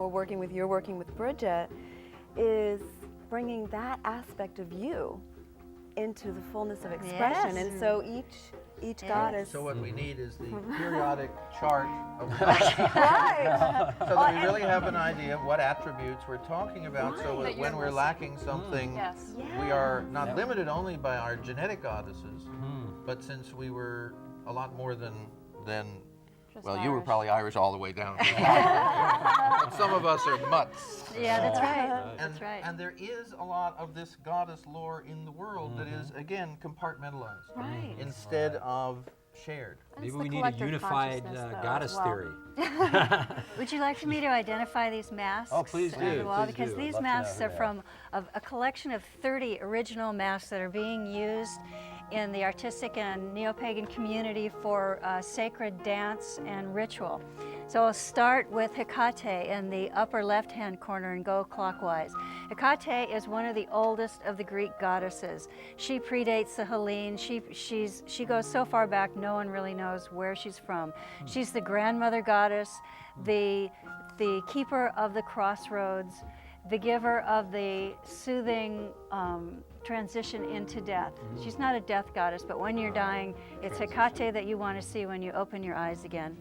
we're working with, you're working with Bridget, is bringing that aspect of you into the fullness of expression. Yes. And so each goddess. So what we need is the periodic chart of the goddess. Right. So that we really have an idea of what attributes we're talking about, so Right. that when we're lacking something, Yes. we are not limited only by our genetic goddesses, but since we were a lot more than well, you were Irish. probably Irish all the way down. But some of us are mutts. Yeah, that's right. And, That's right. and there is a lot of this goddess lore in the world that is, again, compartmentalized Right. instead of shared. Maybe we need a unified goddess theory. Would you like for me to identify these masks? Oh, please on do, the wall? please Because do. I'd these love to masks know are who they from a collection of 30 original masks that are being used in the artistic and neo-pagan community for sacred dance and ritual. So I'll start with Hecate in the upper left-hand corner and go clockwise. Hecate is one of the oldest of the Greek goddesses. She predates the Hellene. She goes so far back, no one really knows where she's from. She's the grandmother goddess, the keeper of the crossroads, the giver of the soothing transition into death. She's not a death goddess, but when you're dying, it's Hecate that you want to see when you open your eyes again.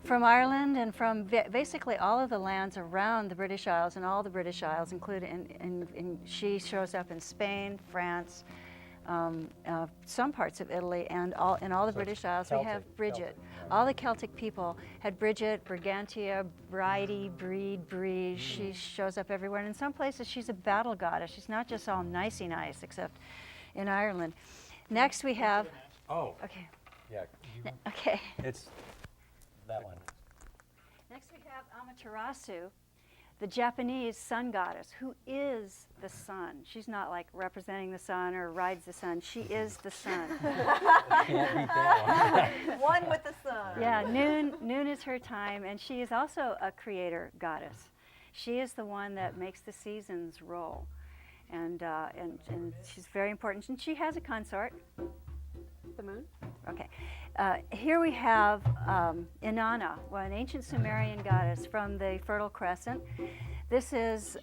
From Ireland and from basically all of the lands around the British Isles, and all the British Isles, including, she shows up in Spain, France, some parts of Italy, and in all the British Isles, we have Bridget. All the Celtic people had Bridget, Brigantia, Bridie, Breed, Brige. She shows up everywhere. And in some places, she's a battle goddess. She's not just all nicey nice, except in Ireland. Next, we have. Oh. Okay. Yeah. Okay. It's that one. Next, we have Amaterasu, the Japanese sun goddess, who is the sun. She's not like representing the sun or rides the sun. She is the sun. Can't beat that one. One with the sun. Yeah, noon is her time, and she is also a creator goddess. She is the one that makes the seasons roll, and she's very important. And she has a consort. The moon? Okay. Here we have Inanna, an ancient Sumerian goddess from the Fertile Crescent. This is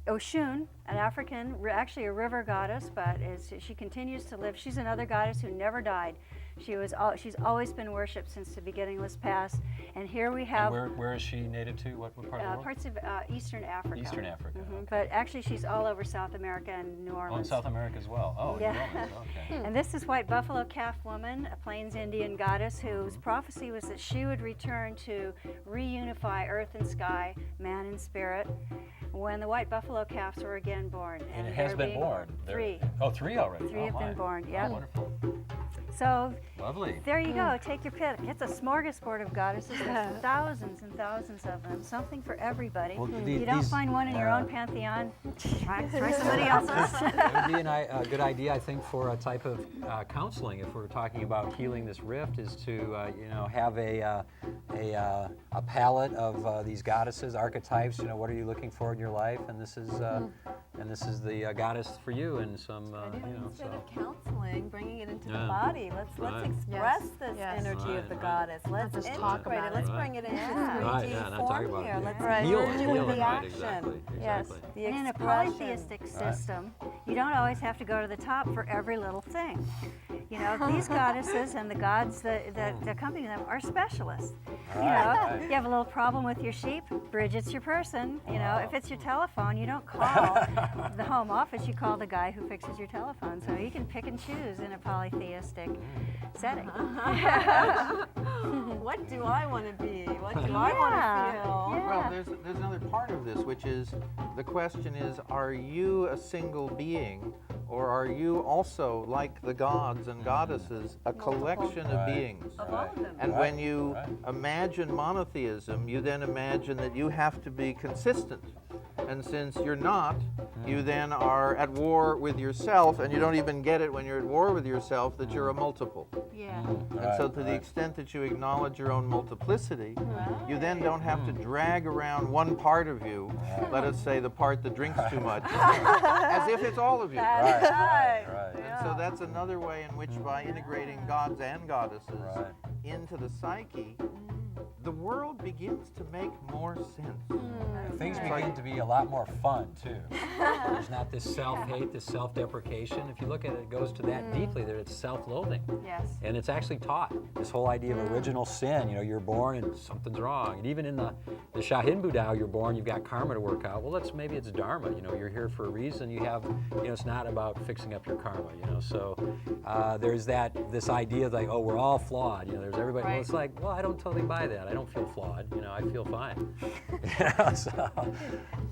Oshun, an African, actually a river goddess, but she continues to live. She's another goddess who never died. She's always been worshipped since the beginningless past. And here we have Where is she native to? What part of the world? parts of Eastern Africa. Eastern Africa. Okay. But actually, she's all over South America and New Orleans. Oh, in South America as well. Oh, Yeah. New Orleans. Okay. And this is White Buffalo Calf Woman, a Plains Indian goddess whose prophecy was that she would return to reunify earth and sky, man and spirit, when the white buffalo calves were again born. And it has they're been being born. Three. Oh, three already. Three oh, have my. been born, yeah. Oh, wonderful. So Lovely. there you go. Take your pick. It's a smorgasbord of goddesses. There's thousands and thousands of them. Something for everybody. Well, You don't find one in your own pantheon, try somebody else's. It would be a good idea, I think, for a type of counseling, if we're talking about healing this rift, is to have a palette of these goddesses, archetypes. What are you looking for in your life, and this is the goddess for you, and some Instead so. of counseling, bringing it into the Yeah. body, let's Right. express Yes. this Yes. energy Right, of the right. goddess. Let's just integrate talk it. about Let's it. bring it into Yeah. 3D Right, yeah, not form talking about here. it. Let's Heal it, merge it heal with it, the right, action. exactly, Yes, exactly. the And in a expression. polytheistic system, you don't always have to go to the top for every little thing. These goddesses and the gods that accompany them are specialists. You have a little problem with your sheep, Bridget's your person. If it's your telephone, you don't call the home office, you call the guy who fixes your telephone. So you can pick and choose in a polytheistic setting. What do I want to be? What do I want to feel? Yeah. Well, there's another part of this, which is the question is, are you a single being, or are you also, like the gods and goddesses, a collection of Right. beings? Of all of them. And Right, when you right. imagine monotheism, you then imagine that you have to be consistent. And since you're not, you then are at war with yourself, and you don't even get it when you're at war with yourself that you're a multiple. Yeah. And so to the extent that you acknowledge your own multiplicity, you then don't have to drag around one part of you, let us say the part that drinks too much, as if it's all of you. That's right. And so that's another way in which, by integrating gods and goddesses Right. into the psyche, the world begins to make more sense. Things It's begin like- to be a lot more fun, too. There's not this self-hate, this self-deprecation. If you look at it, it goes to that deeply, that it's self-loathing. Yes. And it's actually taught, this whole idea of original sin. You know, you're born and something's wrong. And even in the Shahinbu Dao, you're born, you've got karma to work out. Well, maybe it's dharma. You know, you're here for a reason. You have, you know, it's not about fixing up your karma, you know. So there's this idea of like, oh, we're all flawed. You know, there's everybody. Well, Right. it's like, well, I don't totally buy that. I don't feel flawed. You know, I feel fine. You know, so.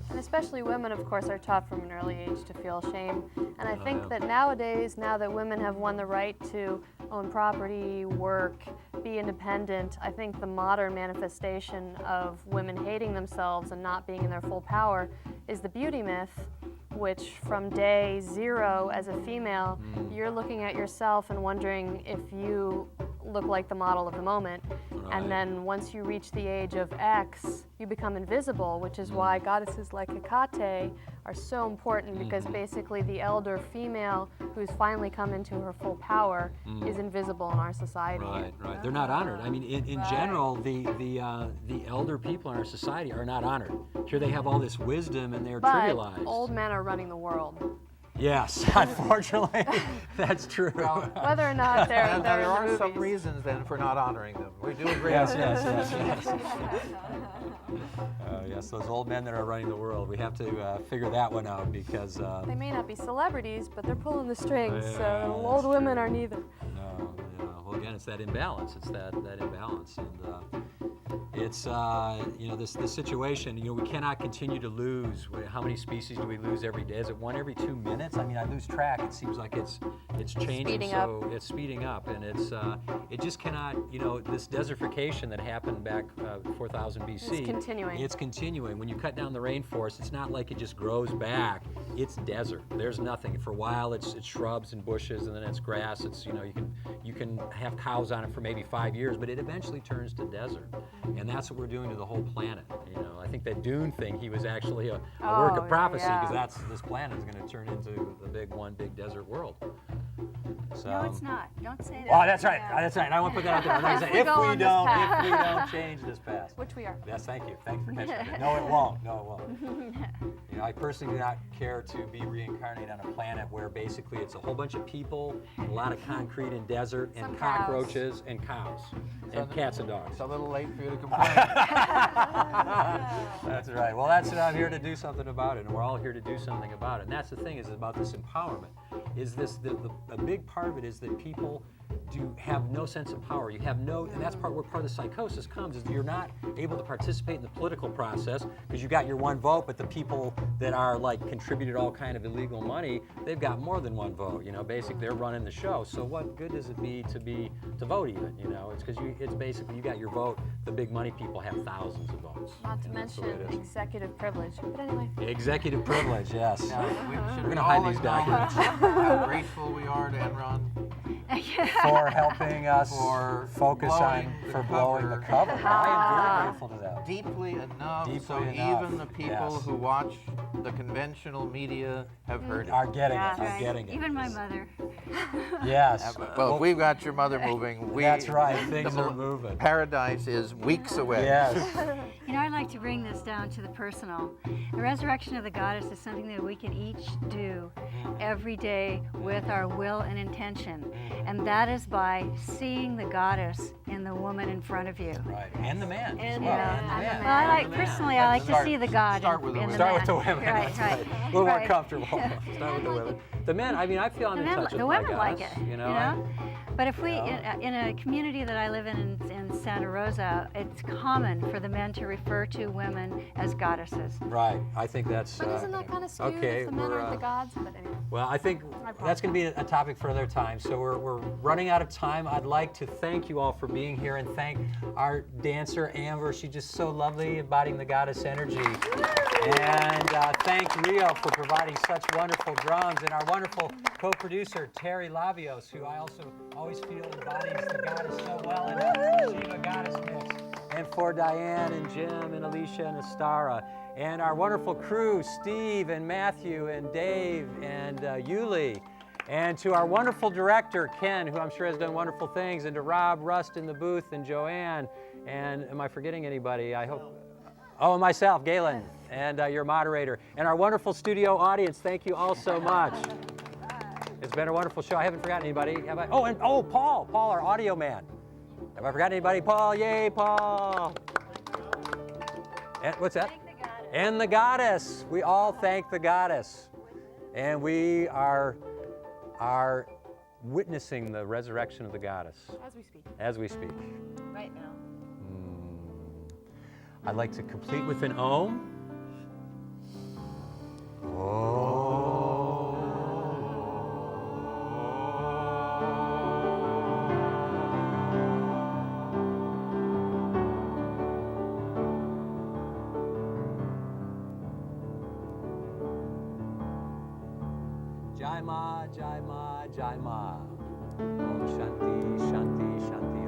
And especially women, of course, are taught from an early age to feel shame. And I think yeah. that nowadays, now that women have won the right to own property, work, be independent, I think the modern manifestation of women hating themselves and not being in their full power is the beauty myth, which from day zero as a female, you're looking at yourself and wondering if you look like the model of the moment. Right. And then once you reach the age of X, you become invisible, which is why goddesses like Hecate are so important, because basically the elder female who's finally come into her full power is invisible in our society. Right, right. They're not honored. I mean, in general, the elder people in our society are not honored. Here they have all this wisdom and they're But trivialized. old men are running the world. Yes, unfortunately, that's true. Whether or not they're, And they're there in the are some movies. reasons then for not honoring them. We do agree Yes, on yes, that. yes, yes. Yes, those old men that are running the world. We have to figure that one out because They may not be celebrities, but they're pulling the strings, Yeah, so old that's women true. are neither. no, yeah. Well, again, it's that imbalance. It's that imbalance, and it's you know, this situation. You know, we cannot continue to lose. How many species do we lose every day? Is it one every 2 minutes? I mean, I lose track. It seems like it's changing. Speeding so it's speeding up, and it just cannot. You know, this desertification that happened back 4000 BC. It's continuing. It's continuing. When you cut down the rainforest, it's not like it just grows back. It's desert. There's nothing. For a while, it's shrubs and bushes, and then it's grass. It's, you know, you can have cows on it for maybe 5 years, but it eventually turns to desert, and that's what we're doing to the whole planet. You know, I think that Dune thing, he was actually a work Oh, of prophecy, yeah. because this planet is going to turn into the one big desert world. So, No, it's not. Don't say that. oh, that's right. That's right. I want to put that out there. Like I said, If we go on this path. if we don't change this past. Which we are. Yes, thank you. Thank you for catching that. No, it won't. No, it won't. You know, I personally do not care to be reincarnated on a planet where basically it's a whole bunch of people, a lot of concrete and desert, and Some cows. cockroaches and cows, and cats and dogs. It's a little late for you to complain. That's right. Well, that's what I'm here to do something about it, and we're all here to do something about it. And that's the thing, is about this empowerment. Is this a big part of it is that people do have no sense of power. You have no, and that's where part of the psychosis comes, is you're not able to participate in the political process because you got your one vote, but the people that are like contributed all kind of illegal money, they've got more than one vote. You know, basically they're running the show. So what good does it be to vote even? You know, it's because it's basically you got your vote. The big money people have thousands of votes. Not to And that's the way mention it is. executive privilege. But anyway. Executive privilege, yes. Now, should We're we gonna hide all these acknowledge documents. how grateful we are to Enron For helping us For focus blowing on, the for blowing the cover. cover. I am very grateful to that. deeply enough Deeply so enough, even the people yes. who watch the conventional media have heard it. Are getting Yeah. it, are Right. getting it. Even my mother. Yes. Well, if we've got your mother moving, That's right, things the are moving. Paradise is weeks away. Yes. You know, I'd like to bring this down to the personal. The resurrection of the goddess is something that we can each do every day with our will and intention. And that is by seeing the goddess in the woman in front of you. Right. And the man. as And well. the man. And the man. Well, I like, And the man. personally, I like to Start- see the God start with the in the women. Start man. with the women. Right, that's right. A little more right. comfortable. Start with the women. The men, I mean, I feel I'm in touch with The my women like goddess, it, you know. But if we, Yeah. in a community that I live in Santa Rosa, it's common for the men to refer to women as goddesses. Right. I think that's. But isn't that kind of skewed okay, if the men we're, aren't the gods? But anyway. Well, I think that's going to be a topic for another time. So we're running out of time. I'd like to thank you all for being here and thank our dancer, Amber. She's just so lovely, embodying the goddess energy. And thank Rio for providing such wonderful drums, and our wonderful co-producer, Terry Labios, who I also always feel embodies the goddess so well in the Shiva Goddess Mix. And for Diane and Jim and Alicia and Astara. And our wonderful crew, Steve and Matthew and Dave and Yuli. And to our wonderful director, Ken, who I'm sure has done wonderful things. And to Rob Rust in the booth and Joanne And am I forgetting anybody? I hope. Oh, myself, Galen, and your moderator, and our wonderful studio audience. Thank you all so much. It's been a wonderful show. I haven't forgotten anybody. Have I? Oh, and Paul, our audio man. Have I forgotten anybody? Paul, yay, Paul. And what's that? And the goddess. We all thank the goddess. And we are witnessing the resurrection of the goddess. As we speak. As we speak. Right now. I'd like to complete with an Om. Jai Ma, Jai Ma, Jai Ma. Om Shanti, Shanti, Shanti.